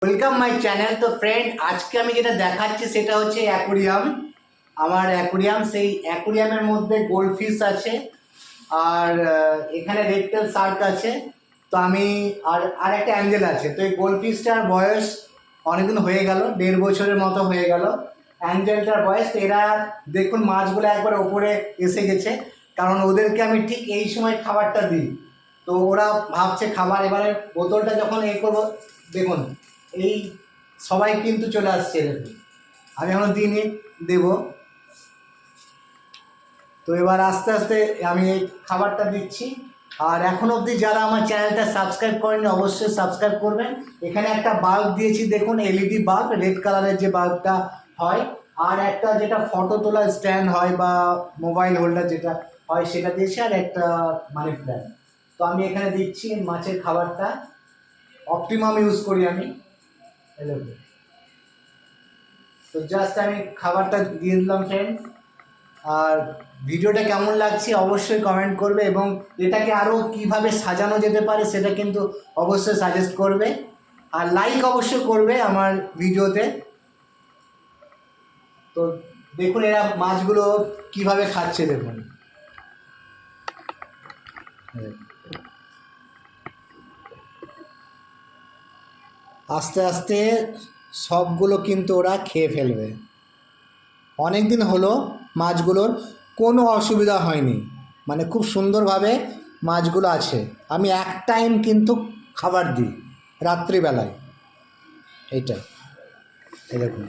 Welcome my channel. তো friend, আজকে আমি যেটা দেখাচ্ছি সেটা হচ্ছে অ্যাকোরিয়াম। আমার অ্যাকোরিয়াম, সেই অ্যাকোরিয়ামের মধ্যে গোল্ড ফিশ আছে আর এখানে রেড টেল শার্ক আছে। তো আমি আর একটা অ্যাঞ্জেল আছে। তো এই গোল্ড ফিশটার বয়স অনেকদিন হয়ে গেল, 1.5 বছরের মতো হয়ে গেল। অ্যাঞ্জেলটার বয়স, তো এরা দেখুন মাছগুলো একবার ওপরে এসে গেছে, কারণ ওদেরকে আমি ঠিক এই সময় খাবারটা দিই। তো ওরা ভাবছে খাবার, এবারে বোতলটা যখন করবো, দেখুন এই সবাই কিন্তু চলে আসছে এরকম। আমি এখনো দিইনি, দেব। তো এবার আস্তে আস্তে আমি এই খাবারটা দিচ্ছি। আর এখন অবধি যারা আমার চ্যানেলটা সাবস্ক্রাইব করেনি অবশ্যই সাবস্ক্রাইব করবেন। এখানে একটা বাল্ব দিয়েছি, দেখুন এলইডি বাল্ব, রেড কালারের যে বাল্বটা হয়। আর একটা যেটা ফটো তোলার স্ট্যান্ড হয় বা মোবাইল হোল্ডার যেটা হয় সেটা দিয়েছি, আর একটা মানি প্ল্যান্ট। তো আমি এখানে দিচ্ছি মাছের খাবারটা। অপটিমাম ইউজ করি আমি। তো জাস্ট আমি খাবারটা দিয়ে দিলাম ফ্রেন্ড। আর ভিডিওটা কেমন লাগছে অবশ্যই কমেন্ট করবে, এবং এটাকে আরও কিভাবে সাজানো যেতে পারে সেটা কিন্তু অবশ্যই সাজেস্ট করবে। আর লাইক অবশ্যই করবে আমার ভিডিওতে। তো দেখুন এরা মাছগুলো কিভাবে খাচ্ছে, দেখুন। আস্তে আস্তে সবগুলো কিন্তু ওরা খেয়ে ফেলবে। অনেক দিন হলো মাছগুলোর কোনো অসুবিধা হয়নি, মানে খুব সুন্দরভাবে মাছগুলো আছে। আমি এক টাইম কিন্তু খাবার দিই রাত্রিবেলায়, এইটা এই দেখুন।